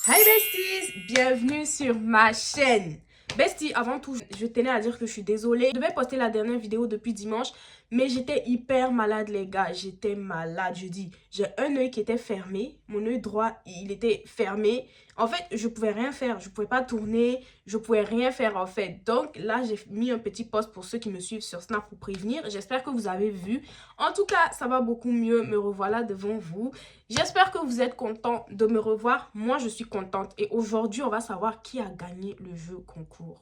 Hi besties, bienvenue sur ma chaîne. Bestie, avant tout, je tenais à dire que je suis désolée. Je devais poster la dernière vidéo depuis dimanche, mais j'étais hyper malade les gars. J'étais malade, je dis. J'ai un œil qui était fermé, mon œil droit, il était fermé. En fait, je pouvais rien faire, je pouvais pas tourner, je pouvais rien faire en fait. Donc là, j'ai mis un petit post pour ceux qui me suivent sur Snap pour prévenir. J'espère que vous avez vu. En tout cas, ça va beaucoup mieux, me revoilà devant vous. J'espère que vous êtes contents de me revoir. Moi, je suis contente. Et aujourd'hui, on va savoir qui a gagné le jeu concours.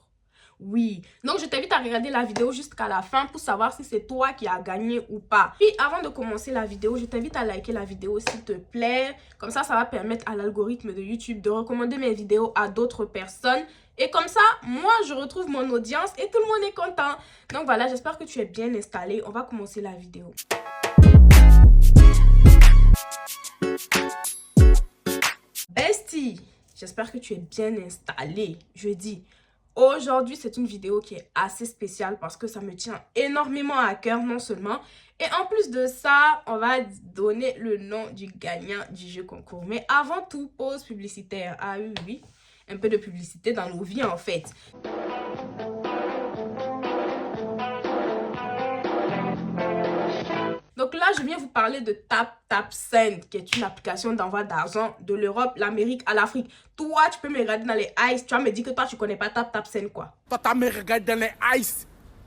Oui, donc je t'invite à regarder la vidéo jusqu'à la fin pour savoir si c'est toi qui as gagné ou pas. Puis avant de commencer la vidéo, je t'invite à liker la vidéo s'il te plaît. Comme ça va permettre à l'algorithme de YouTube de recommander mes vidéos à d'autres personnes. Et comme ça, moi, je retrouve mon audience et tout le monde est content. Donc voilà, j'espère que tu es bien installé. On va commencer la vidéo. Bestie, j'espère que tu es bien installé. Je dis, aujourd'hui, c'est une vidéo qui est assez spéciale parce que ça me tient énormément à cœur, non seulement. Et en plus de ça, on va donner le nom du gagnant du jeu concours. Mais avant tout, pause publicitaire. Ah oui, oui, un peu de publicité dans nos vies en fait. Donc là, je viens vous parler de TapTapSend, qui est une application d'envoi d'argent de l'Europe, l'Amérique à l'Afrique. Toi, tu peux me regarder dans les eyes, tu vas me dire que toi, tu connais pas TapTapSend, quoi. Toi, tu me regardé dans les eyes,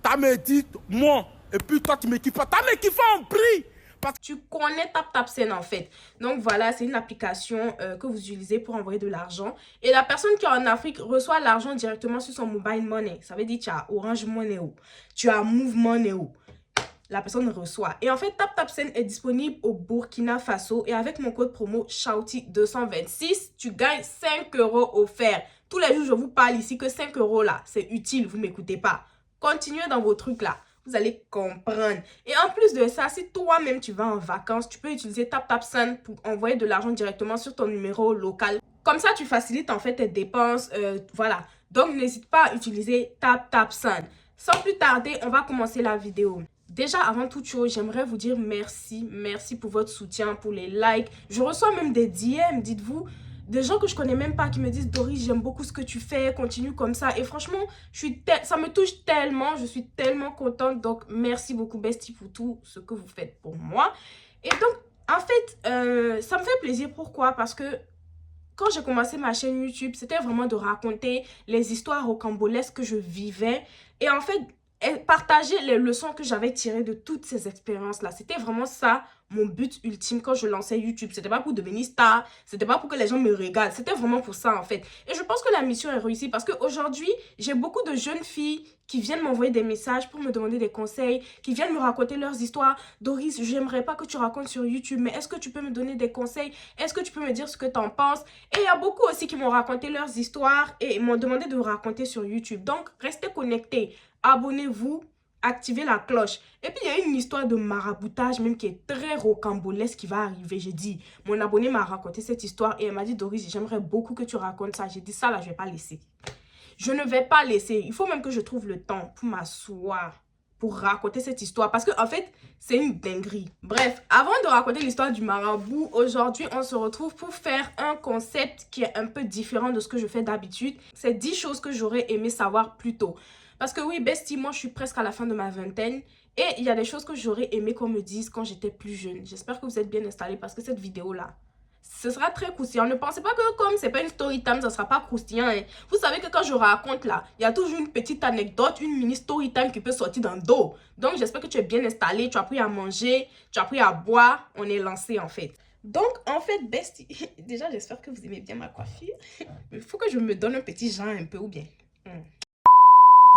tu me dit moi, et puis toi, tu me kiffes pas. Tu me kiffé en prix. Parce que tu connais TapTapSend, en fait. Donc voilà, c'est une application que vous utilisez pour envoyer de l'argent. Et la personne qui est en Afrique reçoit l'argent directement sur son mobile money. Ça veut dire que tu as Orange Money ou tu as Move Money ou la personne reçoit. Et en fait, TapTapSend est disponible au Burkina Faso. Et avec mon code promo Shouty226, tu gagnes 5 € offerts. Tous les jours, je vous parle ici que 5 € là, c'est utile. Vous ne m'écoutez pas. Continuez dans vos trucs là. Vous allez comprendre. Et en plus de ça, si toi-même tu vas en vacances, tu peux utiliser TapTapSend pour envoyer de l'argent directement sur ton numéro local. Comme ça, tu facilites en fait tes dépenses. Voilà. Donc, n'hésite pas à utiliser TapTapSend. Sans plus tarder, on va commencer la vidéo. Déjà, avant toute chose, j'aimerais vous dire merci. Merci pour votre soutien, pour les likes. Je reçois même des DM, dites-vous, des gens que je connais même pas qui me disent « Doris, j'aime beaucoup ce que tu fais, continue comme ça. » Et franchement, ça me touche tellement, je suis tellement contente. Donc, merci beaucoup, Bestie, pour tout ce que vous faites pour moi. Et donc, en fait, ça me fait plaisir. Pourquoi? Parce que quand j'ai commencé ma chaîne YouTube, c'était vraiment de raconter les histoires rocambolesques que je vivais. Et en fait, partager les leçons que j'avais tirées de toutes ces expériences-là. C'était vraiment ça, mon but ultime quand je lançais YouTube. C'était pas pour devenir star, c'était pas pour que les gens me regardent. C'était vraiment pour ça, en fait. Et je pense que la mission est réussie parce qu'aujourd'hui, j'ai beaucoup de jeunes filles qui viennent m'envoyer des messages pour me demander des conseils, qui viennent me raconter leurs histoires. Doris, j'aimerais pas que tu racontes sur YouTube, mais est-ce que tu peux me donner des conseils? Est-ce que tu peux me dire ce que tu en penses? Et il y a beaucoup aussi qui m'ont raconté leurs histoires et m'ont demandé de raconter sur YouTube. Donc, restez connectés. Abonnez-vous, activez la cloche. Et puis, il y a une histoire de maraboutage même qui est très rocambolesque qui va arriver. J'ai dit, mon abonné m'a raconté cette histoire et elle m'a dit, Doris, j'aimerais beaucoup que tu racontes ça. J'ai dit, ça là, je ne vais pas laisser. Je ne vais pas laisser. Il faut même que je trouve le temps pour m'asseoir, pour raconter cette histoire. Parce que en fait, c'est une dinguerie. Bref, avant de raconter l'histoire du marabout, aujourd'hui, on se retrouve pour faire un concept qui est un peu différent de ce que je fais d'habitude. C'est 10 choses que j'aurais aimé savoir plus tôt. Parce que oui, Bestie, moi, je suis presque à la fin de ma vingtaine. Et il y a des choses que j'aurais aimé qu'on me dise quand j'étais plus jeune. J'espère que vous êtes bien installés parce que cette vidéo-là, ce sera très croustillant. Ne pensez pas que comme c'est pas une story time, ça sera pas croustillant. Hein. Vous savez que quand je raconte là, il y a toujours une petite anecdote, une mini story time qui peut sortir dans le dos. Donc j'espère que tu es bien installé, tu as pris à manger, tu as pris à boire. On est lancé en fait. Donc en fait, Bestie, déjà j'espère que vous aimez bien ma coiffure. Il faut que je me donne un petit genre un peu ou bien.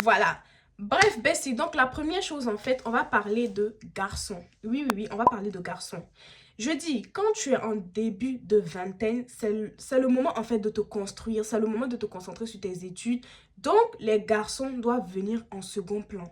Voilà. Bref, Bestie, donc la première chose en fait, on va parler de garçons. Oui, oui, oui, on va parler de garçons. Je dis, quand tu es en début de vingtaine, c'est le moment en fait de te construire, c'est le moment de te concentrer sur tes études. Donc, les garçons doivent venir en second plan.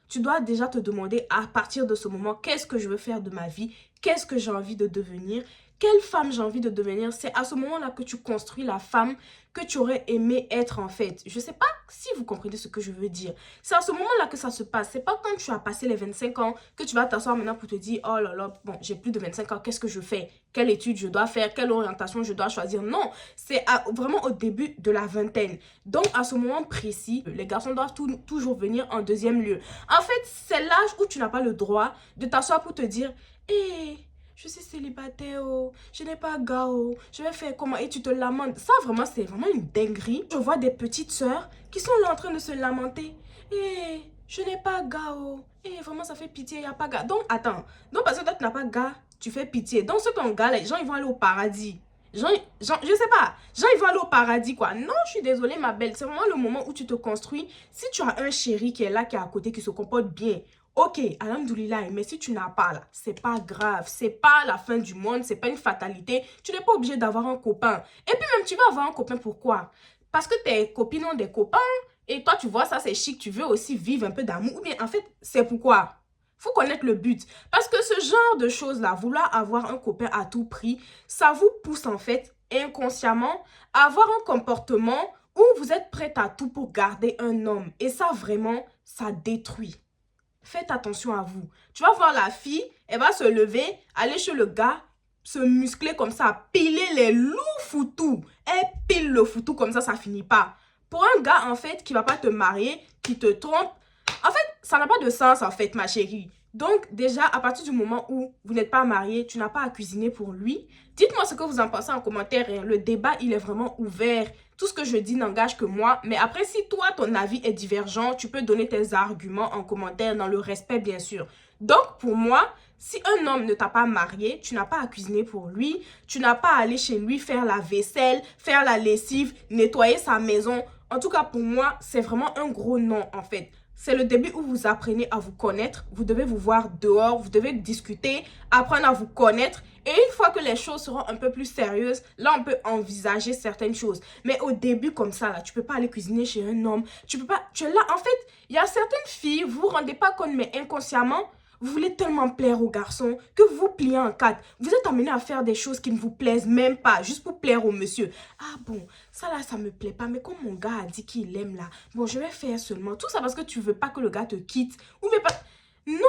Tu dois déjà te demander à partir de ce moment, qu'est-ce que je veux faire de ma vie? Qu'est-ce que j'ai envie de devenir? quelle femme j'ai envie de devenir, c'est à ce moment-là que tu construis la femme que tu aurais aimé être en fait. Je sais pas si vous comprenez ce que je veux dire. C'est à ce moment-là que ça se passe. C'est pas quand tu as passé les 25 ans que tu vas t'asseoir maintenant pour te dire « Oh là là, bon, j'ai plus de 25 ans, qu'est-ce que je fais? Quelle étude je dois faire? Quelle orientation je dois choisir? » Non, c'est vraiment au début de la vingtaine. Donc, à ce moment précis, les garçons doivent toujours venir en deuxième lieu. En fait, c'est l'âge où tu n'as pas le droit de t'asseoir pour te dire « Hé, je suis célibataire, oh, je n'ai pas gars, oh, je vais faire comment? » Et tu te lamentes. Ça, vraiment, c'est vraiment une dinguerie. Je vois des petites sœurs qui sont là en train de se lamenter. Hé, je n'ai pas gars, oh. Hé, vraiment, ça fait pitié, il n'y a pas gars. Donc, attends. Donc, parce que toi, tu n'as pas gars, tu fais pitié. Donc, ceux qui ont gars, les gens, ils vont aller au paradis. Je sais pas. Gens, ils vont aller au paradis, quoi. Non, je suis désolée, ma belle. C'est vraiment le moment où tu te construis. Si tu as un chéri qui est là, qui est à côté, qui se comporte bien, ok, alhamdoulilah, mais si tu n'as pas là, c'est pas grave, c'est pas la fin du monde, c'est pas une fatalité, tu n'es pas obligé d'avoir un copain. Et puis même, tu veux avoir un copain, pourquoi? Parce que tes copines ont des copains, et toi, tu vois, ça c'est chic, tu veux aussi vivre un peu d'amour, ou bien en fait, c'est pourquoi? Faut connaître le but. Parce que ce genre de choses-là, vouloir avoir un copain à tout prix, ça vous pousse en fait, inconsciemment, à avoir un comportement où vous êtes prête à tout pour garder un homme. Et ça, vraiment, ça détruit. Faites attention à vous. Tu vas voir la fille, elle va se lever, aller chez le gars, se muscler comme ça, piler les loups foutous. Elle pile le foutou comme ça finit pas. Pour un gars, en fait, qui va pas te marier, qui te trompe, en fait, ça n'a pas de sens, en fait, ma chérie. Donc, déjà, à partir du moment où vous n'êtes pas marié, tu n'as pas à cuisiner pour lui. Dites-moi ce que vous en pensez en commentaire. Le débat, il est vraiment ouvert. Tout ce que je dis n'engage que moi. Mais après, si toi, ton avis est divergent, tu peux donner tes arguments en commentaire, dans le respect, bien sûr. Donc, pour moi, si un homme ne t'a pas marié, tu n'as pas à cuisiner pour lui. Tu n'as pas à aller chez lui faire la vaisselle, faire la lessive, nettoyer sa maison. En tout cas, pour moi, c'est vraiment un gros non, en fait. C'est le début où vous apprenez à vous connaître. Vous devez vous voir dehors, vous devez discuter, apprendre à vous connaître. Et une fois que les choses seront un peu plus sérieuses, là, on peut envisager certaines choses. Mais au début, comme ça, là, tu peux pas aller cuisiner chez un homme. Tu peux pas... Tu es là, en fait, il y a certaines filles, vous vous rendez pas compte, mais inconsciemment, vous voulez tellement plaire aux garçons que vous vous pliez en quatre. Vous êtes amené à faire des choses qui ne vous plaisent même pas, juste pour plaire au monsieur. Ah bon, ça là, ça me plaît pas, mais comme mon gars a dit qu'il aime là, bon, je vais faire seulement. Tout ça parce que tu veux pas que le gars te quitte. Ou mais pas... Non,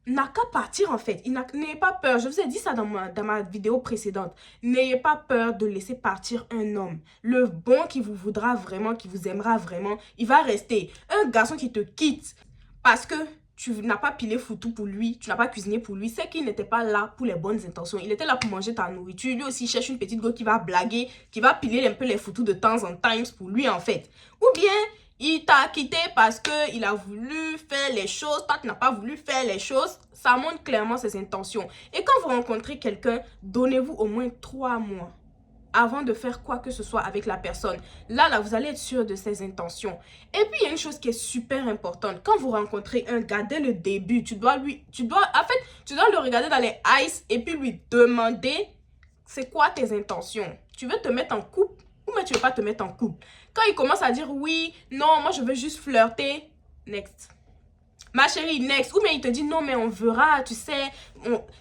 n'a qu'à partir en fait. N'ayez pas peur. Je vous ai dit ça dans ma vidéo précédente. N'ayez pas peur de laisser partir un homme. Le bon qui vous voudra vraiment, qui vous aimera vraiment, il va rester. Un garçon qui te quitte parce que tu n'as pas pilé foutu pour lui, tu n'as pas cuisiné pour lui, c'est qu'il n'était pas là pour les bonnes intentions. Il était là pour manger ta nourriture. Lui aussi, il cherche une petite go qui va blaguer, qui va piler un peu les foutus de temps en temps pour lui, en fait. Ou bien, il t'a quitté parce qu'il a voulu faire les choses, toi, tu n'as pas voulu faire les choses. Ça montre clairement ses intentions. Et quand vous rencontrez quelqu'un, donnez-vous au moins 3 mois avant de faire quoi que ce soit avec la personne. Là, vous allez être sûr de ses intentions. Et puis, il y a une chose qui est super importante. Quand vous rencontrez un gars, dès le début, tu dois le regarder dans les eyes et puis lui demander c'est quoi tes intentions. Tu veux te mettre en couple ou mais tu veux pas te mettre en couple. Quand il commence à dire oui, non, moi je veux juste flirter, next. Ma chérie, next. Ou bien il te dit non, mais on verra, tu sais.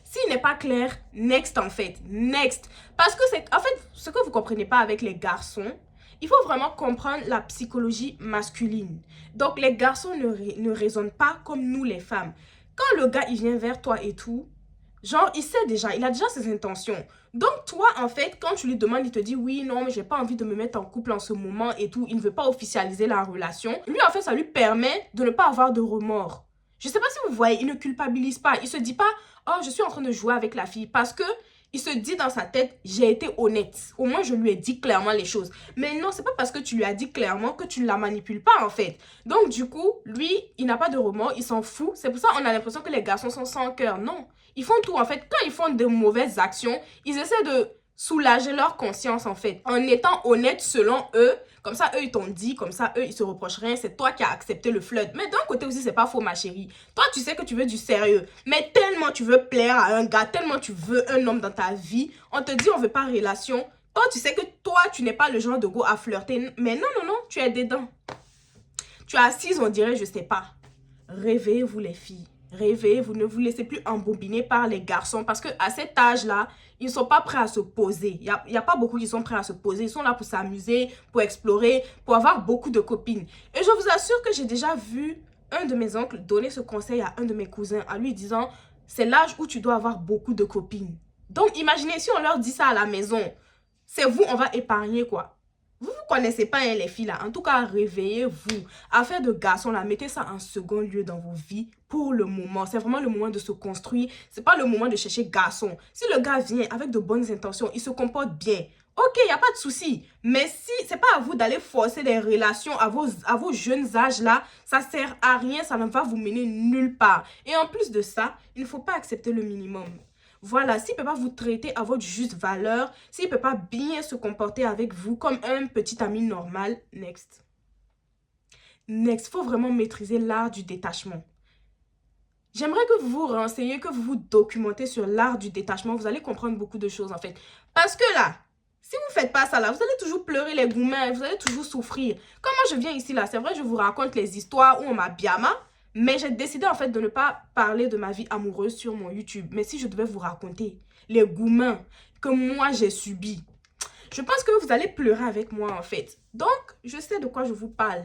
S'il n'est pas clair, next en fait. Next. Parce que c'est... En fait, ce que vous ne comprenez pas avec les garçons, il faut vraiment comprendre la psychologie masculine. Donc, les garçons ne raisonnent pas comme nous les femmes. Quand le gars, il vient vers toi et tout, genre, il sait déjà, il a déjà ses intentions. Donc, toi, en fait, quand tu lui demandes, il te dit, oui, non, mais j'ai pas envie de me mettre en couple en ce moment et tout. Il ne veut pas officialiser la relation. Lui, en fait, ça lui permet de ne pas avoir de remords. Je sais pas si vous voyez, il ne culpabilise pas. Il se dit pas, oh, je suis en train de jouer avec la fille. Parce que il se dit dans sa tête, j'ai été honnête. Au moins, je lui ai dit clairement les choses. Mais non, c'est pas parce que tu lui as dit clairement que tu ne la manipules pas, en fait. Donc, du coup, lui, il n'a pas de remords, il s'en fout. C'est pour ça qu'on a l'impression que les garçons sont sans cœur. Non, ils font tout, en fait. Quand ils font de mauvaises actions, ils essaient de soulager leur conscience, en fait. En étant honnêtes selon eux. Comme ça, eux, ils t'ont dit. Comme ça, eux, ils se reprochent rien. C'est toi qui as accepté le flirt. Mais d'un côté aussi, c'est pas faux, ma chérie. Toi, tu sais que tu veux du sérieux. Mais tellement tu veux plaire à un gars, tellement tu veux un homme dans ta vie, on te dit on veut pas relation. Toi, tu sais que toi, tu n'es pas le genre de go à flirter. Mais non, non, non, tu es dedans. Tu es assise, on dirait, je sais pas. Réveillez-vous, les filles. Réveillez-vous, ne vous laissez plus embobiner par les garçons parce qu'à cet âge-là, ils ne sont pas prêts à se poser. Il y a pas beaucoup qui sont prêts à se poser. Ils sont là pour s'amuser, pour explorer, pour avoir beaucoup de copines. Et je vous assure que j'ai déjà vu un de mes oncles donner ce conseil à un de mes cousins en lui disant « C'est l'âge où tu dois avoir beaucoup de copines. » Donc, imaginez si on leur dit ça à la maison. C'est vous, on va épargner quoi. Vous ne connaissez pas hein, les filles là. En tout cas, réveillez-vous. Affaire de garçons là, mettez ça en second lieu dans vos vies pour le moment. C'est vraiment le moment de se construire. C'est pas le moment de chercher garçon. Si le gars vient avec de bonnes intentions, il se comporte bien. Ok, il n'y a pas de souci. Mais si c'est pas à vous d'aller forcer des relations à vos jeunes âges là, ça sert à rien, ça ne va vous mener nulle part. Et en plus de ça, il ne faut pas accepter le minimum. Voilà, s'il ne peut pas vous traiter à votre juste valeur, s'il ne peut pas bien se comporter avec vous comme un petit ami normal, next. Next, il faut vraiment maîtriser l'art du détachement. J'aimerais que vous vous renseigniez, que vous vous documentez sur l'art du détachement. Vous allez comprendre beaucoup de choses en fait. Parce que là, si vous ne faites pas ça là, vous allez toujours pleurer les gourmets, vous allez toujours souffrir. Comme moi je viens ici là, c'est vrai, je vous raconte les histoires où on m'a biama. Mais j'ai décidé en fait de ne pas parler de ma vie amoureuse sur mon YouTube. Mais si je devais vous raconter les gourmets que moi j'ai subis, je pense que vous allez pleurer avec moi en fait. Donc, je sais de quoi je vous parle.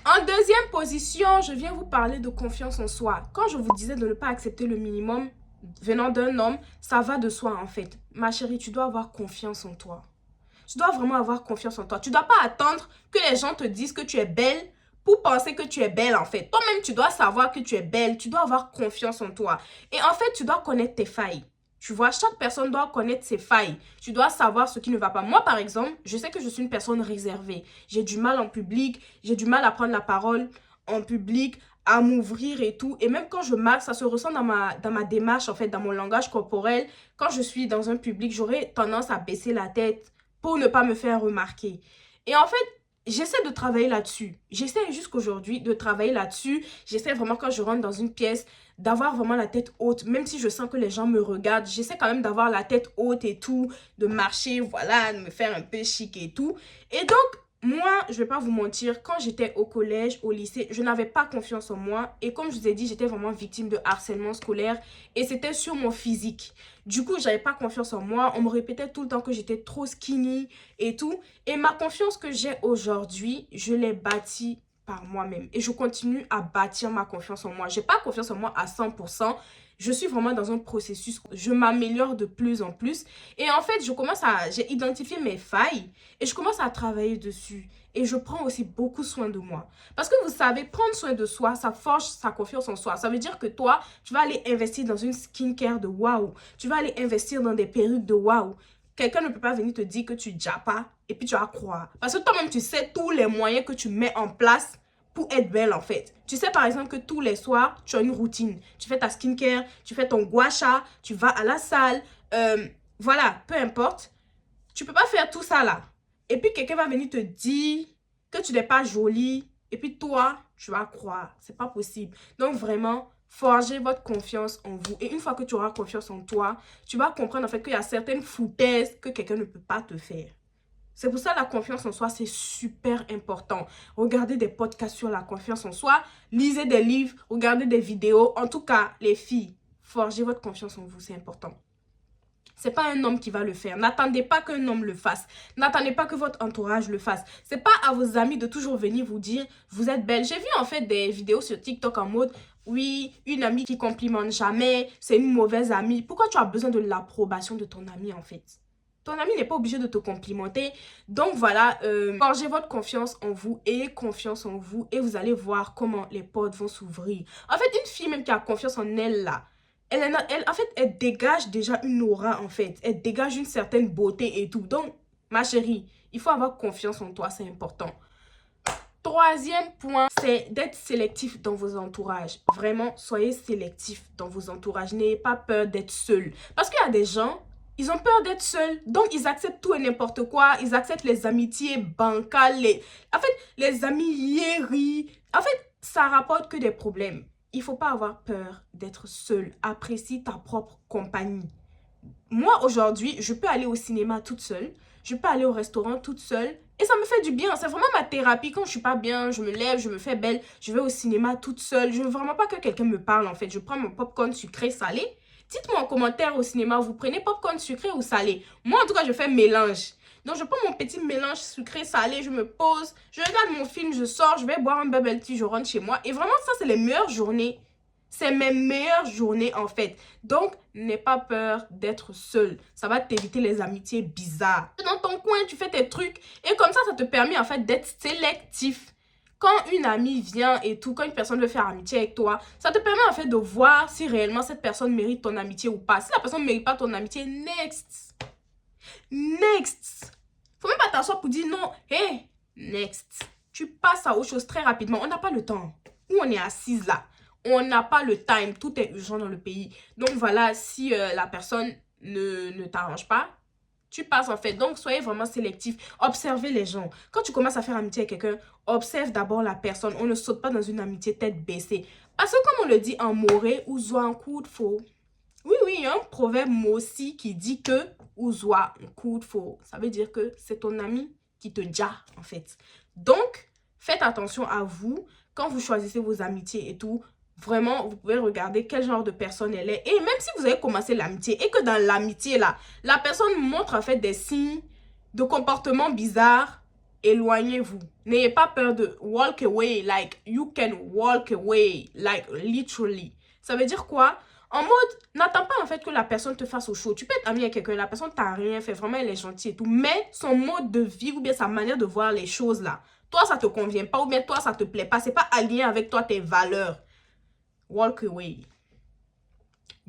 En deuxième position, je viens vous parler de confiance en soi. Quand je vous disais de ne pas accepter le minimum venant d'un homme, ça va de soi en fait. Ma chérie, tu dois avoir confiance en toi. Tu dois vraiment avoir confiance en toi. Tu ne dois pas attendre que les gens te disent que tu es belle pour penser que tu es belle en fait. Toi-même, tu dois savoir que tu es belle. Tu dois avoir confiance en toi. Et en fait, tu dois connaître tes failles. Tu vois, chaque personne doit connaître ses failles. Tu dois savoir ce qui ne va pas. Moi, par exemple, je sais que je suis une personne réservée. J'ai du mal en public. J'ai du mal à prendre la parole en public, à m'ouvrir et tout. Et même quand je marche, ça se ressent dans ma démarche, en fait, dans mon langage corporel. Quand je suis dans un public, j'aurais tendance à baisser la tête pour ne pas me faire remarquer. Et en fait, j'essaie de travailler là-dessus. J'essaie jusqu'aujourd'hui de travailler là-dessus. J'essaie vraiment quand je rentre dans une pièce d'avoir vraiment la tête haute. Même si je sens que les gens me regardent, j'essaie quand même d'avoir la tête haute et tout. De marcher, voilà, de me faire un peu chic et tout. Et donc, moi, je vais pas vous mentir, quand j'étais au collège, au lycée, je n'avais pas confiance en moi. Et comme je vous ai dit, j'étais vraiment victime de harcèlement scolaire. Et c'était sur mon physique. Du coup, j'avais pas confiance en moi. On me répétait tout le temps que j'étais trop skinny et tout. Et ma confiance que j'ai aujourd'hui, je l'ai bâtie par moi-même. Et je continue à bâtir ma confiance en moi. J'ai pas confiance en moi à 100%. Je suis vraiment dans un processus, je m'améliore de plus en plus. Et en fait, j'ai identifié mes failles et je commence à travailler dessus. Et je prends aussi beaucoup soin de moi. Parce que vous savez, prendre soin de soi, ça forge sa confiance en soi. Ça veut dire que toi, tu vas aller investir dans une skincare de waouh. Tu vas aller investir dans des perruques de waouh. Quelqu'un ne peut pas venir te dire que tu n'as pas et puis tu vas croire. Parce que toi-même, tu sais tous les moyens que tu mets en place pour être belle en fait. Tu sais par exemple que tous les soirs, tu as une routine. Tu fais ta skincare, tu fais ton gua sha, tu vas à la salle. Voilà, peu importe. Tu peux pas faire tout ça là. Et puis quelqu'un va venir te dire que tu n'es pas jolie. Et puis toi, tu vas croire. C'est pas possible. Donc vraiment, forgez votre confiance en vous. Et une fois que tu auras confiance en toi, tu vas comprendre en fait qu'il y a certaines foutaises que quelqu'un ne peut pas te faire. C'est pour ça la confiance en soi, c'est super important. Regardez des podcasts sur la confiance en soi, lisez des livres, regardez des vidéos. En tout cas, les filles, forgez votre confiance en vous, c'est important. C'est pas un homme qui va le faire. N'attendez pas qu'un homme le fasse. N'attendez pas que votre entourage le fasse. C'est pas à vos amis de toujours venir vous dire « Vous êtes belle ». J'ai vu en fait des vidéos sur TikTok en mode « Oui, une amie qui complimente jamais, c'est une mauvaise amie ». Pourquoi tu as besoin de l'approbation de ton ami en fait? Ton ami n'est pas obligé de te complimenter. Donc voilà, forgez votre confiance en vous et confiance en vous. Et vous allez voir comment les portes vont s'ouvrir. En fait, une fille même qui a confiance en elle là, elle dégage déjà une aura en fait. Elle dégage une certaine beauté et tout. Donc, ma chérie, il faut avoir confiance en toi, c'est important. Troisième point, c'est d'être sélectif dans vos entourages. Vraiment, soyez sélectif dans vos entourages. N'ayez pas peur d'être seul. Parce qu'il y a des gens... Ils ont peur d'être seuls, donc ils acceptent tout et n'importe quoi. Ils acceptent les amitiés bancales, en fait, les amis. En fait, ça rapporte que des problèmes. Il ne faut pas avoir peur d'être seul. Apprécie ta propre compagnie. Moi, aujourd'hui, je peux aller au cinéma toute seule. Je peux aller au restaurant toute seule. Et ça me fait du bien. C'est vraiment ma thérapie. Quand je suis pas bien, je me lève, je me fais belle. Je vais au cinéma toute seule. Je veux vraiment pas que quelqu'un me parle en fait. Je prends mon popcorn sucré, salé. Dites-moi en commentaire au cinéma, vous prenez popcorn sucré ou salé? Moi en tout cas, je fais mélange. Donc je prends mon petit mélange sucré, salé, je me pose, je regarde mon film, je sors, je vais boire un bubble tea, je rentre chez moi. Et vraiment ça, c'est les meilleures journées. C'est mes meilleures journées en fait. Donc, n'aie pas peur d'être seul. Ça va t'éviter les amitiés bizarres. Dans ton coin, tu fais tes trucs. Et comme ça te permet en fait d'être sélectif. Quand une amie vient et tout, quand une personne veut faire amitié avec toi, ça te permet en fait de voir si réellement cette personne mérite ton amitié ou pas. Si la personne ne mérite pas ton amitié, next. Next. Faut même pas t'asseoir pour dire non. Hey, next. Tu passes à autre chose très rapidement. On n'a pas le temps. Ou on est assise là. On n'a pas le time, tout est urgent dans le pays. Donc voilà, si la personne ne t'arrange pas, tu passes en fait. Donc soyez vraiment sélectif, observez les gens. Quand tu commences à faire amitié avec quelqu'un, observe d'abord la personne. On ne saute pas dans une amitié tête baissée. Parce que comme on le dit en moré, ouzoa un coup de faux. Oui, il y a un proverbe aussi qui dit que ouzoa un coup de faux. Ça veut dire que c'est ton ami qui te dit en fait. Donc, faites attention à vous quand vous choisissez vos amitiés et tout. Vraiment, vous pouvez regarder quel genre de personne elle est. Et même si vous avez commencé l'amitié et que dans l'amitié, là, la personne montre en fait des signes de comportement bizarre, éloignez-vous. N'ayez pas peur de walk away, like you can walk away, like literally. Ça veut dire quoi? En mode, n'attends pas en fait que la personne te fasse au show. Tu peux être ami avec quelqu'un, la personne t'a rien fait, vraiment elle est gentille et tout. Mais son mode de vie ou bien sa manière de voir les choses là, toi ça te convient pas ou bien toi ça te plaît pas. C'est pas aligné avec toi tes valeurs. Walk away.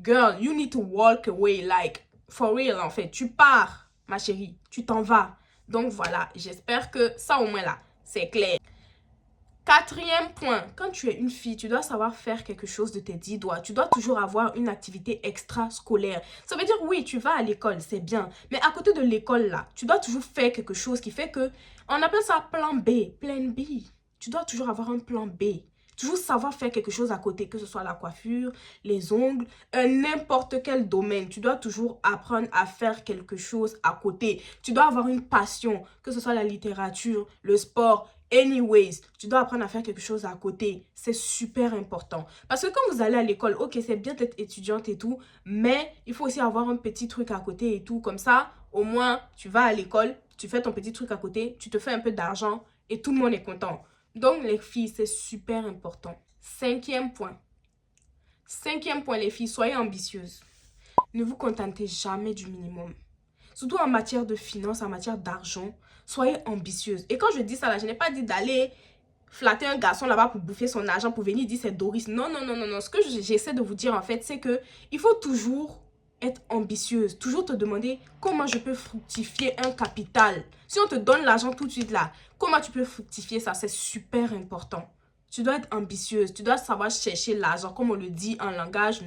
Girl, you need to walk away, like, for real, en fait. Tu pars, ma chérie, tu t'en vas. Donc, voilà, j'espère que ça, au moins, là, c'est clair. Quatrième point, quand tu es une fille, tu dois savoir faire quelque chose de tes 10 doigts. Tu dois toujours avoir une activité extrascolaire. Ça veut dire, oui, tu vas à l'école, c'est bien. Mais à côté de l'école, là, tu dois toujours faire quelque chose qui fait que, on appelle ça plan B, plan B. Tu dois toujours avoir un plan B. Toujours savoir faire quelque chose à côté, que ce soit la coiffure, les ongles, n'importe quel domaine. Tu dois toujours apprendre à faire quelque chose à côté. Tu dois avoir une passion, que ce soit la littérature, le sport, anyways. Tu dois apprendre à faire quelque chose à côté. C'est super important. Parce que quand vous allez à l'école, ok, c'est bien d'être étudiante et tout, mais il faut aussi avoir un petit truc à côté et tout. Comme ça, au moins, tu vas à l'école, tu fais ton petit truc à côté, tu te fais un peu d'argent et tout le monde est content. Donc, les filles, c'est super important. Cinquième point, les filles, soyez ambitieuses. Ne vous contentez jamais du minimum. Surtout en matière de finances, en matière d'argent, soyez ambitieuses. Et quand je dis ça, là, je n'ai pas dit d'aller flatter un garçon là-bas pour bouffer son argent, pour venir dire c'est Doris. Non. Ce que j'essaie de vous dire, en fait, c'est que il faut toujours être ambitieuse. Toujours te demander comment je peux fructifier un capital. Si on te donne l'argent tout de suite là, comment tu peux fructifier ça? C'est super important. Tu dois être ambitieuse. Tu dois savoir chercher l'argent. Comme on le dit en langage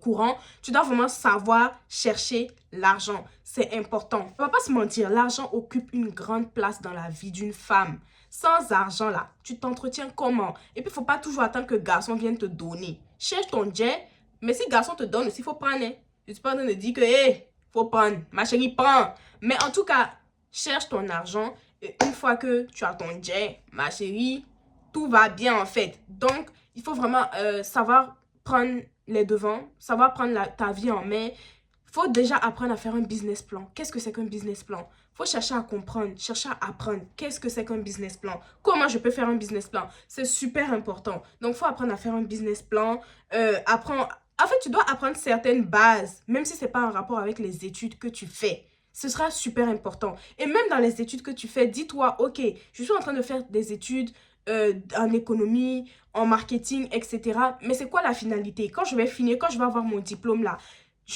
courant, tu dois vraiment savoir chercher l'argent. C'est important. On ne va pas se mentir. L'argent occupe une grande place dans la vie d'une femme. Sans argent là, tu t'entretiens comment? Et puis, il ne faut pas toujours attendre que le garçon vienne te donner. Cherche ton jet. Mais si le garçon te donne aussi, il faut prendre. Hein. Je ne suis pas en train de dire que, hé, faut prendre. Ma chérie, prends. Mais en tout cas, cherche ton argent. Et une fois que tu as ton jet, ma chérie, tout va bien en fait. Donc, il faut vraiment savoir prendre les devants, savoir prendre ta vie en main. Il faut déjà apprendre à faire un business plan. Qu'est-ce que c'est qu'un business plan? Il faut chercher à comprendre, chercher à apprendre. Qu'est-ce que c'est qu'un business plan? Comment je peux faire un business plan? C'est super important. Donc, il faut apprendre à faire un business plan. En fait, tu dois apprendre certaines bases, même si ce n'est pas en rapport avec les études que tu fais. Ce sera super important. Et même dans les études que tu fais, dis-toi, ok, je suis en train de faire des études en économie, en marketing, etc. Mais c'est quoi la finalité? Quand je vais finir, quand je vais avoir mon diplôme là,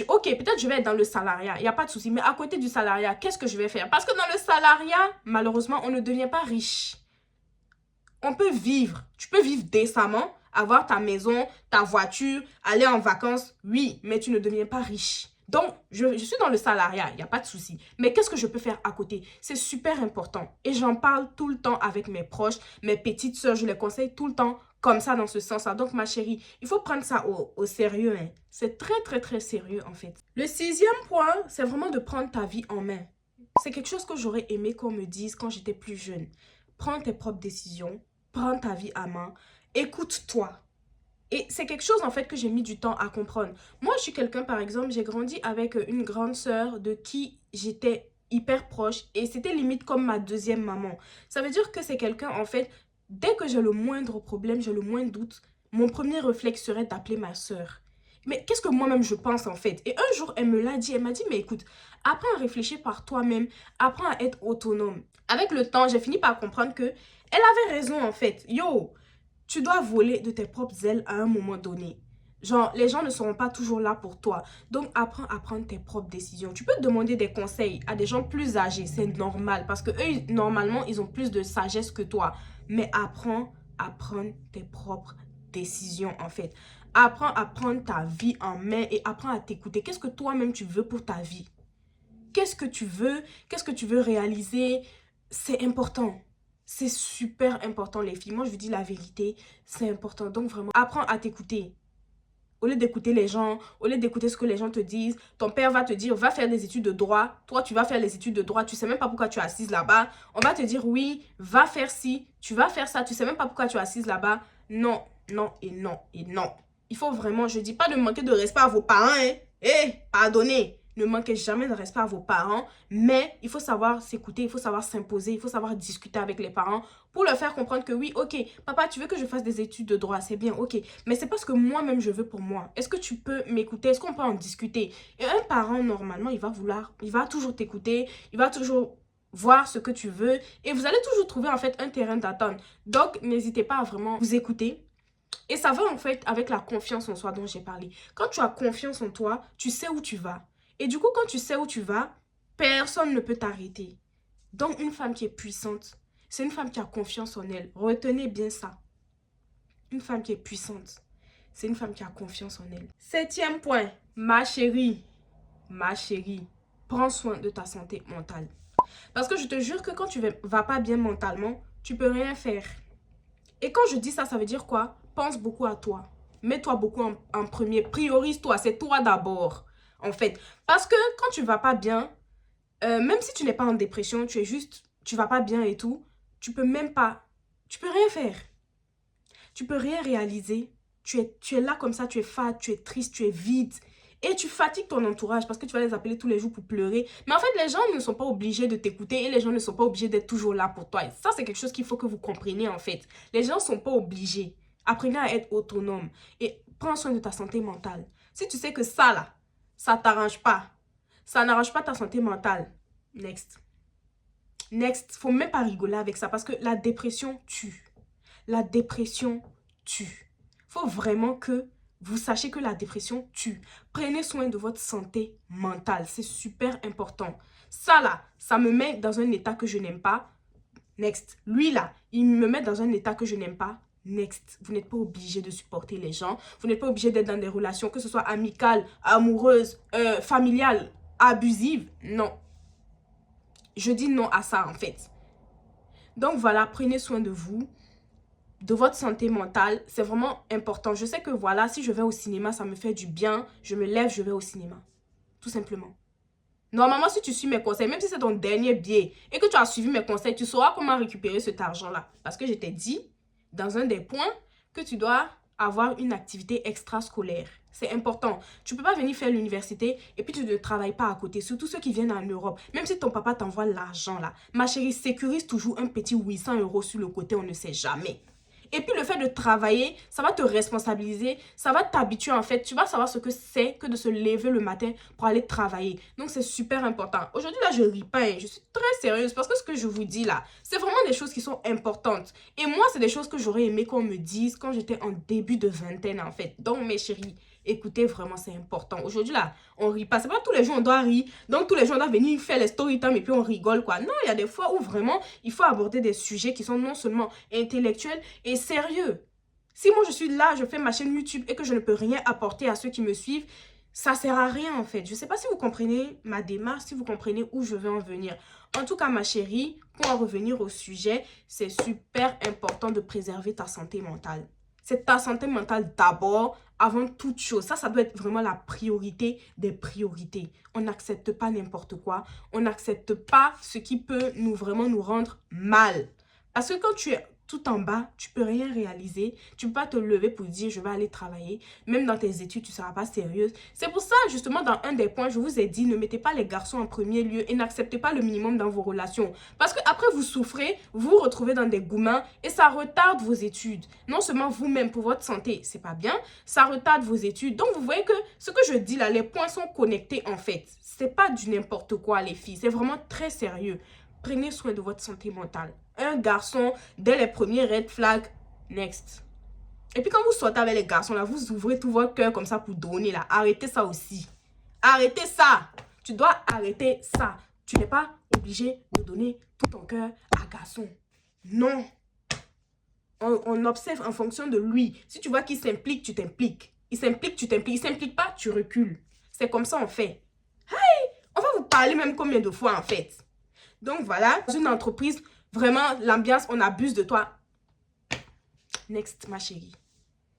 ok, peut-être je vais être dans le salariat, il n'y a pas de souci. Mais à côté du salariat, qu'est-ce que je vais faire? Parce que dans le salariat, malheureusement, on ne devient pas riche. On peut vivre. Tu peux vivre décemment, avoir ta maison, ta voiture, aller en vacances, oui, mais tu ne deviens pas riche. Donc, je suis dans le salariat, il n'y a pas de souci. Mais qu'est-ce que je peux faire à côté? C'est super important. Et j'en parle tout le temps avec mes proches, mes petites soeurs, je les conseille tout le temps comme ça, dans ce sens-là. Donc, ma chérie, il faut prendre ça au sérieux. Hein. C'est très, très, très sérieux, en fait. Le 6e point, c'est vraiment de prendre ta vie en main. C'est quelque chose que j'aurais aimé qu'on me dise quand j'étais plus jeune. Prends tes propres décisions, prends ta vie à main, écoute-toi. Et c'est quelque chose en fait que j'ai mis du temps à comprendre. Moi, je suis quelqu'un, par exemple, j'ai grandi avec une grande sœur de qui j'étais hyper proche et c'était limite comme ma deuxième maman. Ça veut dire que c'est quelqu'un, en fait, dès que j'ai le moindre problème, j'ai le moindre doute, mon premier réflexe serait d'appeler ma sœur. Mais qu'est-ce que moi-même je pense en fait? Et un jour, elle me l'a dit, elle m'a dit, mais écoute, apprends à réfléchir par toi-même, apprends à être autonome. Avec le temps, j'ai fini par comprendre que elle avait raison en fait. Yo, tu dois voler de tes propres ailes à un moment donné. Genre, les gens ne seront pas toujours là pour toi. Donc, apprends à prendre tes propres décisions. Tu peux demander des conseils à des gens plus âgés. C'est normal. Parce que eux, normalement, ils ont plus de sagesse que toi. Mais apprends à prendre tes propres décisions, en fait. Apprends à prendre ta vie en main et apprends à t'écouter. Qu'est-ce que toi-même tu veux pour ta vie? Qu'est-ce que tu veux? Qu'est-ce que tu veux réaliser? C'est important. C'est super important, les filles. Moi, je vous dis la vérité, c'est important. Donc, vraiment, apprends à t'écouter. Au lieu d'écouter les gens, au lieu d'écouter ce que les gens te disent, ton père va te dire, va faire des études de droit. Toi, tu vas faire les études de droit. Tu sais même pas pourquoi tu es assise là-bas. On va te dire, oui, va faire ci, tu vas faire ça. Tu sais même pas pourquoi tu es assise là-bas. Non, non et non et non. Il faut vraiment, je dis pas de manquer de respect à vos parents, hein. Pardonnez. Ne manquez jamais de respect à vos parents, mais il faut savoir s'écouter, il faut savoir s'imposer, il faut savoir discuter avec les parents pour leur faire comprendre que oui, ok, papa, tu veux que je fasse des études de droit, c'est bien, ok, mais c'est pas ce que moi-même je veux pour moi. Est-ce que tu peux m'écouter? Est-ce qu'on peut en discuter? Et un parent, normalement, il va toujours t'écouter, il va toujours voir ce que tu veux et vous allez toujours trouver en fait un terrain d'attente. Donc, n'hésitez pas à vraiment vous écouter. Et ça va en fait avec la confiance en soi dont j'ai parlé. Quand tu as confiance en toi, tu sais où tu vas. Et du coup, quand tu sais où tu vas, personne ne peut t'arrêter. Donc, une femme qui est puissante, c'est une femme qui a confiance en elle. Retenez bien ça. Une femme qui est puissante, c'est une femme qui a confiance en elle. 7e point, ma chérie, prends soin de ta santé mentale. Parce que je te jure que quand tu vas pas bien mentalement, tu peux rien faire. Et quand je dis ça, ça veut dire quoi? Pense beaucoup à toi. Mets-toi beaucoup en premier. Priorise-toi. C'est toi d'abord. En fait. Parce que quand tu vas pas bien, même si tu n'es pas en dépression, tu vas pas bien et tout, tu peux rien faire. Tu peux rien réaliser. Tu es là comme ça, tu es fade, tu es triste, tu es vide. Et tu fatigues ton entourage parce que tu vas les appeler tous les jours pour pleurer. Mais en fait, les gens ne sont pas obligés de t'écouter et les gens ne sont pas obligés d'être toujours là pour toi. Et ça, c'est quelque chose qu'il faut que vous compreniez en fait. Les gens ne sont pas obligés. Apprenez à être autonome et prends soin de ta santé mentale. Si tu sais que ça là, ça t'arrange pas, ça n'arrange pas ta santé mentale, next. Next, faut même pas rigoler avec ça parce que la dépression tue. La dépression tue. Faut vraiment que vous sachez que la dépression tue. Prenez soin de votre santé mentale. C'est super important. Ça là, ça me met dans un état que je n'aime pas. Next. Lui là, il me met dans un état que je n'aime pas. Next. Vous n'êtes pas obligé de supporter les gens. Vous n'êtes pas obligé d'être dans des relations, que ce soit amicales, amoureuses, familiales, abusives. Non. Je dis non à ça en fait. Donc voilà, prenez soin de vous, de votre santé mentale. C'est vraiment important. Je sais que voilà, si je vais au cinéma, ça me fait du bien. Je me lève, je vais au cinéma. Tout simplement. Normalement, si tu suis mes conseils, même si c'est ton dernier billet et que tu as suivi mes conseils, tu sauras comment récupérer cet argent-là. Parce que je t'ai dit, dans un des points, que tu dois avoir une activité extrascolaire. C'est important. Tu ne peux pas venir faire l'université et puis tu ne travailles pas à côté. Surtout ceux qui viennent en Europe. Même si ton papa t'envoie l'argent là. Ma chérie, sécurise toujours un petit 800 € sur le côté, on ne sait jamais. Et puis le fait de travailler, ça va te responsabiliser, ça va t'habituer en fait. Tu vas savoir ce que c'est que de se lever le matin pour aller travailler. Donc c'est super important. Aujourd'hui là, je ris pas, hein. Je suis très sérieuse parce que ce que je vous dis là, c'est vraiment des choses qui sont importantes. Et moi, c'est des choses que j'aurais aimé qu'on me dise quand j'étais en début de vingtaine en fait. Donc mes chéris, écoutez, vraiment c'est important. Aujourd'hui là, on rit pas. C'est pas tous les jours on doit rire. Donc tous les jours on doit venir faire les story time et puis on rigole quoi. Non, il y a des fois où vraiment il faut aborder des sujets qui sont non seulement intellectuels et sérieux. Si moi je suis là, je fais ma chaîne YouTube et que je ne peux rien apporter à ceux qui me suivent, ça sert à rien en fait. Je sais pas si vous comprenez ma démarche, si vous comprenez où je veux en venir. En tout cas ma chérie, pour en revenir au sujet, c'est super important de préserver ta santé mentale. C'est ta santé mentale d'abord, avant toute chose. Ça doit être vraiment la priorité des priorités. On n'accepte pas n'importe quoi. On n'accepte pas ce qui peut vraiment nous rendre mal. Parce que quand tu es tout en bas, tu peux rien réaliser. Tu peux pas te lever pour dire je vais aller travailler. Même dans tes études, tu ne seras pas sérieuse. C'est pour ça, justement, dans un des points, je vous ai dit, ne mettez pas les garçons en premier lieu et n'acceptez pas le minimum dans vos relations. Parce que après vous souffrez, vous vous retrouvez dans des goumins et ça retarde vos études. Non seulement vous-même pour votre santé, c'est pas bien, ça retarde vos études. Donc vous voyez que ce que je dis là, les points sont connectés en fait. C'est pas du n'importe quoi les filles, c'est vraiment très sérieux. Prenez soin de votre santé mentale. Un garçon, dès les premiers red flags, next. Et puis quand vous sortez avec les garçons, là, vous ouvrez tout votre cœur comme ça pour donner, là. Arrêtez ça aussi. Arrêtez ça. Tu dois arrêter ça. Tu n'es pas obligé de donner tout ton cœur à garçon. Non. On observe en fonction de lui. Si tu vois qu'il s'implique, tu t'impliques. Il s'implique, tu t'impliques. Il s'implique pas, tu recules. C'est comme ça on fait. Hey, on va vous parler même combien de fois en fait. Donc voilà, dans une entreprise, vraiment, l'ambiance, on abuse de toi. Next, ma chérie.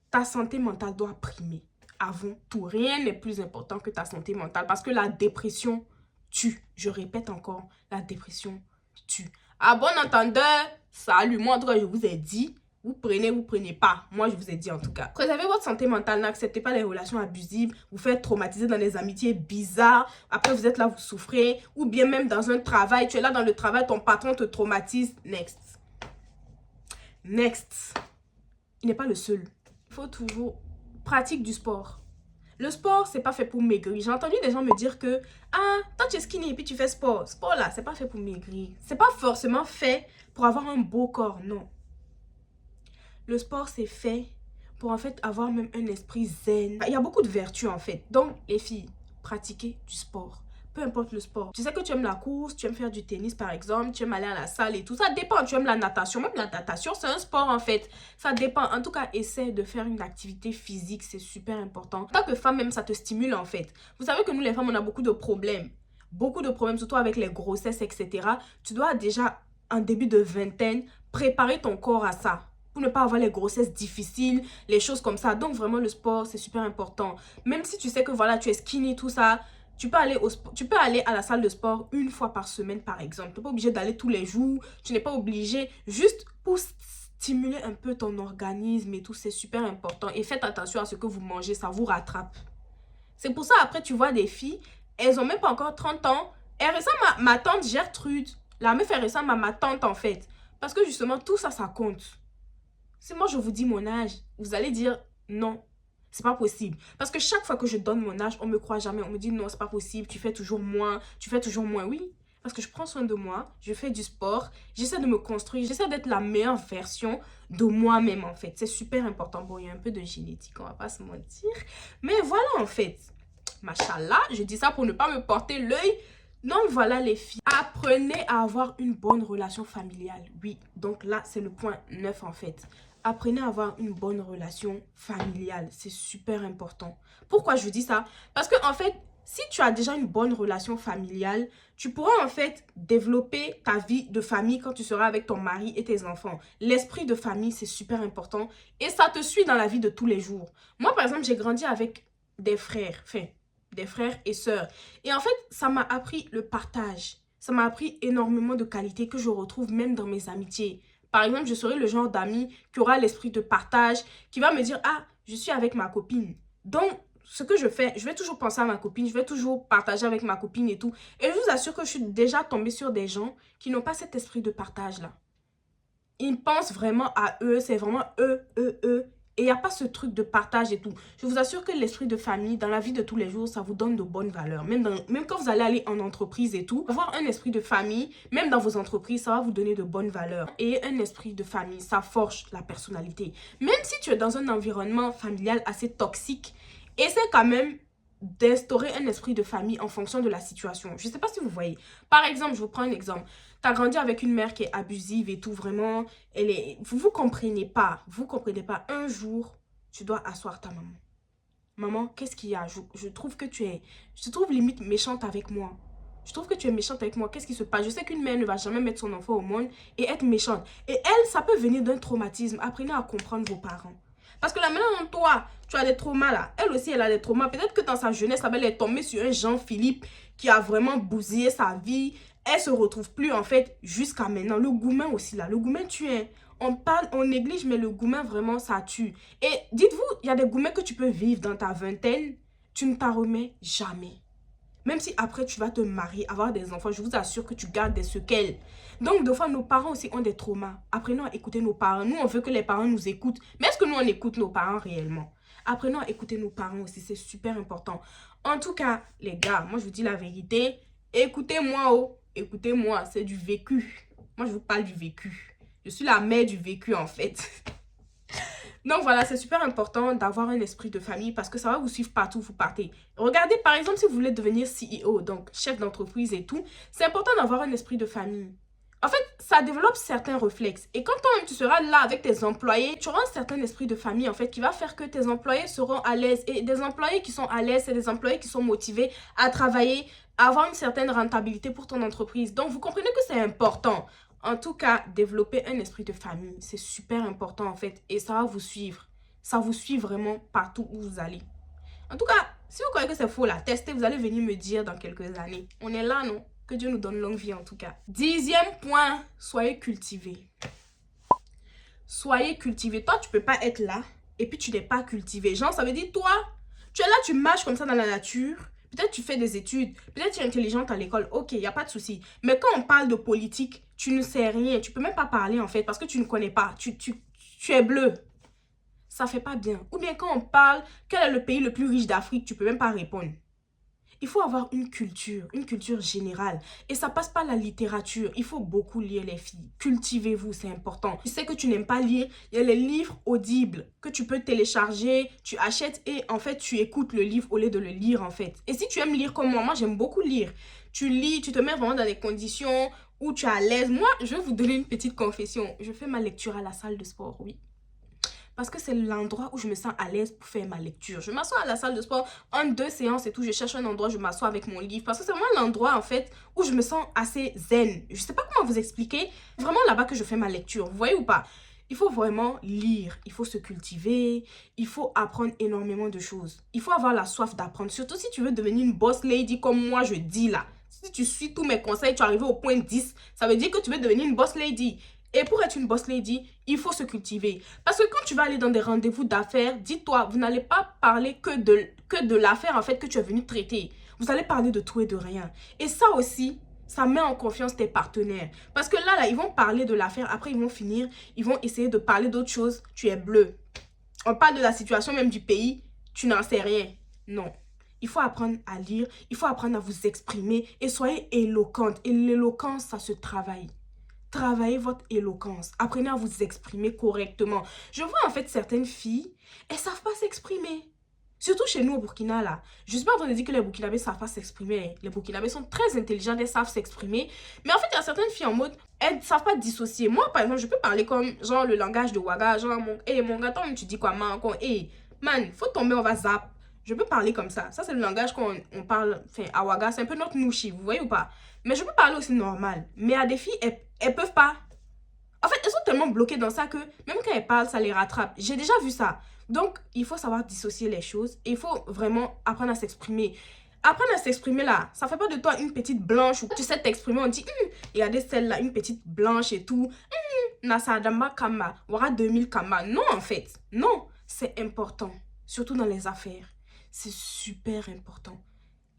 Ta santé mentale doit primer. Avant tout, rien n'est plus important que ta santé mentale parce que la dépression tue. Je répète encore, la dépression tue. À bon entendeur, salut, moi en tout cas, je vous ai dit, vous prenez pas. Moi, je vous ai dit en tout cas. Préservez votre santé mentale, n'acceptez pas les relations abusives, vous faites traumatiser dans des amitiés bizarres, après vous êtes là, vous souffrez, ou bien même dans un travail, tu es là dans le travail, ton patron te traumatise. Next. Next. Il n'est pas le seul. Il faut toujours pratiquer du sport. Le sport, c'est pas fait pour maigrir. J'ai entendu des gens me dire que ah, toi tu es skinny et puis tu fais sport. Sport là, c'est pas fait pour maigrir. C'est pas forcément fait pour avoir un beau corps, non. Le sport, c'est fait pour en fait avoir même un esprit zen. Il y a beaucoup de vertus en fait. Donc, les filles, pratiquez du sport. Peu importe le sport. Tu sais que tu aimes la course, tu aimes faire du tennis par exemple, tu aimes aller à la salle et tout. Ça dépend. Tu aimes la natation. Même la natation, c'est un sport en fait. Ça dépend. En tout cas, essaie de faire une activité physique. C'est super important. En tant que femme, même ça te stimule en fait. Vous savez que nous les femmes, on a beaucoup de problèmes. Beaucoup de problèmes, surtout avec les grossesses, etc. Tu dois déjà, en début de vingtaine, préparer ton corps à ça. Pour ne pas avoir les grossesses difficiles, les choses comme ça. Donc vraiment le sport, c'est super important. Même si tu sais que voilà, tu es skinny, tout ça, tu peux aller à la salle de sport une fois par semaine par exemple. Tu n'es pas obligé d'aller tous les jours. Tu n'es pas obligé, juste pour stimuler un peu ton organisme et tout, c'est super important. Et faites attention à ce que vous mangez, ça vous rattrape. C'est pour ça après tu vois des filles, elles ont même pas encore 30 ans. Elle ressemble à ma tante Gertrude. La meuf elle ressemble à ma tante en fait. Parce que justement tout ça, ça compte. Si moi je vous dis mon âge, vous allez dire non, c'est pas possible. Parce que chaque fois que je donne mon âge, on me croit jamais. On me dit non, c'est pas possible, tu fais toujours moins, tu fais toujours moins. Oui, parce que je prends soin de moi, je fais du sport, j'essaie de me construire, j'essaie d'être la meilleure version de moi-même en fait. C'est super important. Bon, il y a un peu de génétique, on va pas se mentir. Mais voilà en fait. Machallah, je dis ça pour ne pas me porter l'œil. Donc voilà les filles, apprenez à avoir une bonne relation familiale. Oui, donc là c'est le point 9 en fait. Apprenez à avoir une bonne relation familiale, c'est super important. Pourquoi je dis ça? Parce que en fait, si tu as déjà une bonne relation familiale, tu pourras en fait développer ta vie de famille quand tu seras avec ton mari et tes enfants. L'esprit de famille, c'est super important et ça te suit dans la vie de tous les jours. Moi par exemple, j'ai grandi avec des frères, des frères et sœurs. Et en fait, ça m'a appris le partage. Ça m'a appris énormément de qualités que je retrouve même dans mes amitiés. Par exemple, je serai le genre d'ami qui aura l'esprit de partage, qui va me dire, ah, je suis avec ma copine. Donc, ce que je fais, je vais toujours penser à ma copine, je vais toujours partager avec ma copine et tout. Et je vous assure que je suis déjà tombée sur des gens qui n'ont pas cet esprit de partage-là. Ils pensent vraiment à eux, c'est vraiment eux. Et il n'y a pas ce truc de partage et tout. Je vous assure que l'esprit de famille, dans la vie de tous les jours, ça vous donne de bonnes valeurs. Même quand vous allez aller en entreprise et tout, avoir un esprit de famille, même dans vos entreprises, ça va vous donner de bonnes valeurs. Et un esprit de famille, ça forge la personnalité. Même si tu es dans un environnement familial assez toxique, essaie quand même d'instaurer un esprit de famille en fonction de la situation. Je ne sais pas si vous voyez. Par exemple, je vous prends un exemple. Tu as grandi avec une mère qui est abusive et tout, vraiment. Vous comprenez pas. Vous comprenez pas. Un jour, tu dois asseoir ta maman. Maman, qu'est-ce qu'il y a? Je trouve que je te trouve limite méchante avec moi. Je trouve que tu es méchante avec moi. Qu'est-ce qui se passe? Je sais qu'une mère ne va jamais mettre son enfant au monde et être méchante. Et elle, ça peut venir d'un traumatisme. Apprenez à comprendre vos parents. Parce que là, maintenant, toi, tu as des traumas là. Elle aussi, elle a des traumas. Peut-être que dans sa jeunesse, elle est tombée sur un Jean-Philippe qui a vraiment bousillé sa vie. Elle se retrouve plus, en fait, jusqu'à maintenant. Le gourmand aussi là. Le gourmand tue, hein. On parle, on néglige, mais le gourmand, vraiment, ça tue. Et dites-vous, il y a des gourmands que tu peux vivre dans ta vingtaine. Tu ne t'en remets jamais. Même si après tu vas te marier, avoir des enfants, je vous assure que tu gardes des séquelles. Donc, des fois, nos parents aussi ont des traumas. Apprenons à écouter nos parents. Nous, on veut que les parents nous écoutent. Mais est-ce que nous, on écoute nos parents réellement? Apprenons à écouter nos parents aussi. C'est super important. En tout cas, les gars, moi, je vous dis la vérité. Écoutez-moi, oh. Écoutez-moi, c'est du vécu. Moi, je vous parle du vécu. Je suis la mère du vécu, en fait. Donc voilà, c'est super important d'avoir un esprit de famille parce que ça va vous suivre partout où vous partez. Regardez, par exemple, si vous voulez devenir CEO, donc chef d'entreprise et tout, c'est important d'avoir un esprit de famille. En fait, ça développe certains réflexes. Et quand toi-même tu seras là avec tes employés, tu auras un certain esprit de famille, en fait, qui va faire que tes employés seront à l'aise. Et des employés qui sont à l'aise, c'est des employés qui sont motivés à travailler, à avoir une certaine rentabilité pour ton entreprise. Donc, vous comprenez que c'est important. En tout cas, développer un esprit de famille, c'est super important en fait. Et ça va vous suivre. Ça vous suit vraiment partout où vous allez. En tout cas, si vous croyez que c'est faux là, testez, vous allez venir me dire dans quelques années. On est là, non? Que Dieu nous donne longue vie en tout cas. 10e point, soyez cultivés. Soyez cultivés. Toi, tu peux pas être là et puis tu n'es pas cultivé. Genre, ça veut dire toi, tu es là, tu marches comme ça dans la nature. Peut-être tu fais des études, peut-être tu es intelligente à l'école, ok, il n'y a pas de souci. Mais quand on parle de politique, tu ne sais rien, tu peux même pas parler en fait parce que tu ne connais pas, tu es bleu. Ça fait pas bien. Ou bien quand on parle, quel est le pays le plus riche d'Afrique, tu peux même pas répondre. Il faut avoir une culture générale. Et ça passe par la littérature. Il faut beaucoup lire les filles. Cultivez-vous, c'est important. Tu sais que tu n'aimes pas lire, il y a les livres audibles que tu peux télécharger, tu achètes et en fait tu écoutes le livre au lieu de le lire en fait. Et si tu aimes lire comme moi j'aime beaucoup lire. Tu lis, tu te mets vraiment dans des conditions où tu es à l'aise. Moi, je vais vous donner une petite confession. Je fais ma lecture à la salle de sport, oui. Parce que c'est l'endroit où je me sens à l'aise pour faire ma lecture. Je m'assois à la salle de sport, en 2 séances et tout, je cherche un endroit, je m'assois avec mon livre. Parce que c'est vraiment l'endroit, en fait, où je me sens assez zen. Je sais pas comment vous expliquer. Vraiment là-bas que je fais ma lecture. Vous voyez ou pas? Il faut vraiment lire, il faut se cultiver, il faut apprendre énormément de choses. Il faut avoir la soif d'apprendre. Surtout si tu veux devenir une boss lady comme moi, je dis là. Si tu suis tous mes conseils, tu es arrivé au point 10, ça veut dire que tu veux devenir une boss lady. Et pour être une boss lady, il faut se cultiver. Parce que quand tu vas aller dans des rendez-vous d'affaires, dis-toi, vous n'allez pas parler que de l'affaire en fait que tu es venu traiter. Vous allez parler de tout et de rien. Et ça aussi, ça met en confiance tes partenaires. Parce que là, ils vont parler de l'affaire. Après, ils vont finir. Ils vont essayer de parler d'autres choses. Tu es bleu. On parle de la situation même du pays. Tu n'en sais rien. Non. Il faut apprendre à lire. Il faut apprendre à vous exprimer. Et soyez éloquente. Et l'éloquence, ça se travaille. Travaillez votre éloquence. Apprenez à vous exprimer correctement. Je vois en fait certaines filles, elles ne savent pas s'exprimer. Surtout chez nous au Burkina là. Je ne suis pas en train de dire que les Burkinabés ne savent pas s'exprimer. Les Burkinabés sont très intelligents, elles savent s'exprimer. Mais en fait, il y a certaines filles en mode, elles ne savent pas dissocier. Moi, par exemple, je peux parler comme genre le langage de Ouaga. Genre, mon gars, toi, tu dis quoi, man? Man, faut tomber, on va zap. Je peux parler comme ça. Ça, c'est le langage qu'on parle à Ouaga. C'est un peu notre nouchi, vous voyez ou pas? Mais je peux parler aussi normal. Mais à des filles, elles peuvent pas. En fait, elles sont tellement bloquées dans ça que même quand elles parlent, ça les rattrape. J'ai déjà vu ça. Donc, il faut savoir dissocier les choses. Et il faut vraiment apprendre à s'exprimer. Apprendre à s'exprimer là, ça fait pas de toi une petite blanche où tu sais t'exprimer, on dit, regardez celle-là, une petite blanche et tout. Nasa Damba Kamba, Wara 2000 Kamba. Non, en fait. Non, c'est important. Surtout dans les affaires. C'est super important.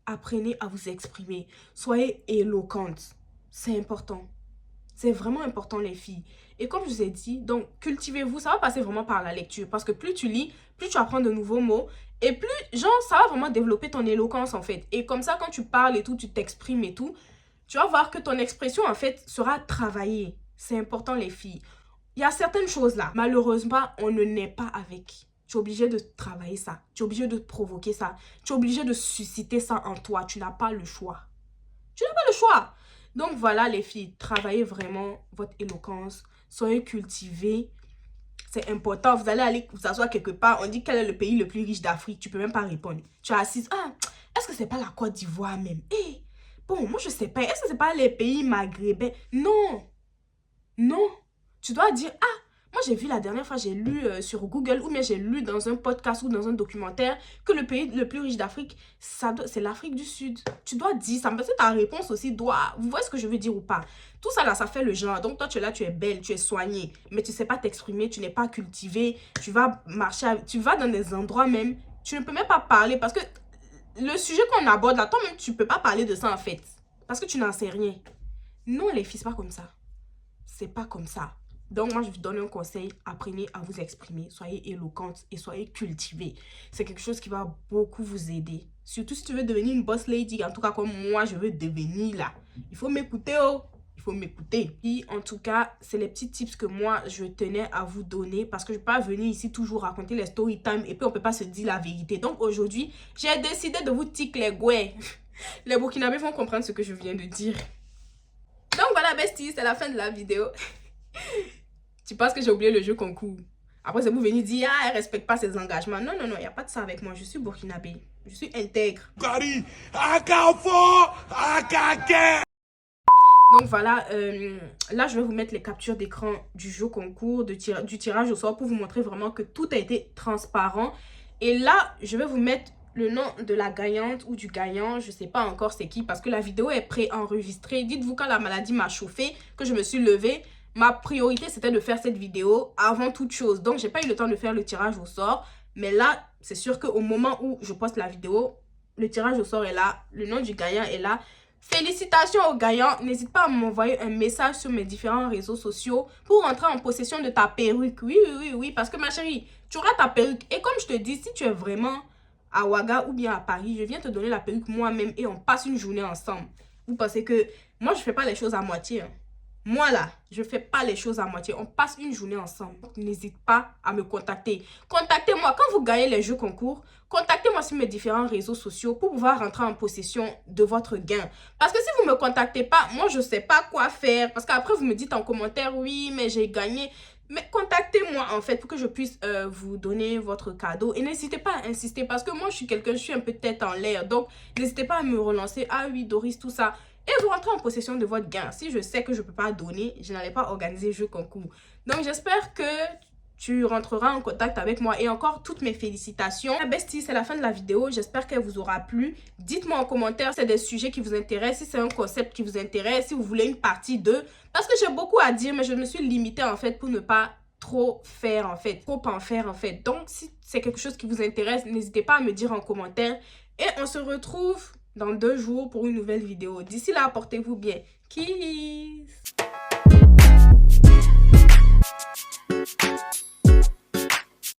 Apprenez à vous exprimer. Soyez éloquente. C'est important. C'est vraiment important, les filles. Et comme je vous ai dit, donc, cultivez-vous. Ça va passer vraiment par la lecture. Parce que plus tu lis, plus tu apprends de nouveaux mots. Et plus, genre, ça va vraiment développer ton éloquence, en fait. Et comme ça, quand tu parles et tout, tu t'exprimes et tout, tu vas voir que ton expression, en fait, sera travaillée. C'est important, les filles. Il y a certaines choses là, malheureusement, on ne naît pas avec. Tu es obligé de travailler ça. Tu es obligé de provoquer ça. Tu es obligé de susciter ça en toi. Tu n'as pas le choix. Tu n'as pas le choix. Donc voilà les filles, travaillez vraiment votre éloquence. Soyez cultivées. C'est important. Vous allez aller vous asseoir quelque part. On dit quel est le pays le plus riche d'Afrique. Tu ne peux même pas répondre. Tu es assise. Ah, est-ce que c'est pas la Côte d'Ivoire même? Bon, moi je sais pas. Est-ce que c'est pas les pays maghrébins? Non. Non. Tu dois dire, ah, moi j'ai vu la dernière fois, j'ai lu sur Google ou bien j'ai lu dans un podcast ou dans un documentaire que le pays le plus riche d'Afrique, c'est l'Afrique du Sud. Tu dois dire ça, parce que ta réponse aussi doit... Vous voyez ce que je veux dire ou pas? Tout ça là, ça fait le genre. Donc toi, tu es là, tu es belle, tu es soignée, mais tu sais pas t'exprimer, tu n'es pas cultivée, tu vas marcher, tu vas dans des endroits même, tu ne peux même pas parler parce que le sujet qu'on aborde là, toi-même, tu peux pas parler de ça en fait. Parce que tu n'en sais rien. Non, les filles, c'est pas comme ça. C'est pas comme ça. Donc, moi, je vous donne un conseil. Apprenez à vous exprimer. Soyez éloquente et soyez cultivée. C'est quelque chose qui va beaucoup vous aider. Surtout si tu veux devenir une boss lady. En tout cas, comme moi, je veux devenir là. Il faut m'écouter, oh. Il faut m'écouter. Et en tout cas, c'est les petits tips que moi, je tenais à vous donner. Parce que je ne peux pas venir ici toujours raconter les story time. Et puis, on ne peut pas se dire la vérité. Donc, aujourd'hui, j'ai décidé de vous tic les gouets. Les Burkinabés vont comprendre ce que je viens de dire. Donc, voilà, besties. C'est la fin de la vidéo. Tu penses que j'ai oublié le jeu concours. Après, c'est vous venir dire, ah, elle respecte pas ses engagements. Non, non, non, il n'y a pas de ça avec moi. Je suis burkinabé. Je suis intègre. Donc voilà, là, je vais vous mettre les captures d'écran du jeu concours, du tirage au sort pour vous montrer vraiment que tout a été transparent. Et là, je vais vous mettre le nom de la gagnante ou du gagnant. Je ne sais pas encore c'est qui parce que la vidéo est pré-enregistrée. Dites-vous quand la maladie m'a chauffé, que je me suis levée. Ma priorité, c'était de faire cette vidéo avant toute chose. Donc, j'ai pas eu le temps de faire le tirage au sort. Mais là, c'est sûr qu'au moment où je poste la vidéo, le tirage au sort est là. Le nom du gagnant est là. Félicitations au gagnant. N'hésite pas à m'envoyer un message sur mes différents réseaux sociaux pour entrer en possession de ta perruque. Oui, oui, oui, oui. Parce que ma chérie, tu auras ta perruque. Et comme je te dis, si tu es vraiment à Ouaga ou bien à Paris, je viens te donner la perruque moi-même et on passe une journée ensemble. Vous pensez que moi, je fais pas les choses à moitié, hein. Moi là, je ne fais pas les choses à moitié. On passe une journée ensemble. N'hésite pas à me contacter. Contactez-moi quand vous gagnez les jeux concours. Contactez-moi sur mes différents réseaux sociaux pour pouvoir rentrer en possession de votre gain. Parce que si vous ne me contactez pas, moi je ne sais pas quoi faire. Parce qu'après vous me dites en commentaire, oui, mais j'ai gagné. Mais contactez-moi en fait pour que je puisse vous donner votre cadeau. Et n'hésitez pas à insister parce que moi je suis un peu tête en l'air. Donc n'hésitez pas à me relancer. Ah oui, Doris, tout ça. Et vous rentrez en possession de votre gain. Si je sais que je ne peux pas donner, je n'allais pas organiser jeu concours. Donc, j'espère que tu rentreras en contact avec moi. Et encore, toutes mes félicitations. La bestie, c'est la fin de la vidéo. J'espère qu'elle vous aura plu. Dites-moi en commentaire si c'est des sujets qui vous intéressent, si c'est un concept qui vous intéresse, si vous voulez une partie 2. Parce que j'ai beaucoup à dire, mais je me suis limitée en fait pour ne pas trop faire en fait. Trop en faire en fait. Donc, si c'est quelque chose qui vous intéresse, n'hésitez pas à me dire en commentaire. Et on se retrouve dans 2 jours pour une nouvelle vidéo. D'ici là, portez-vous bien. Kiss!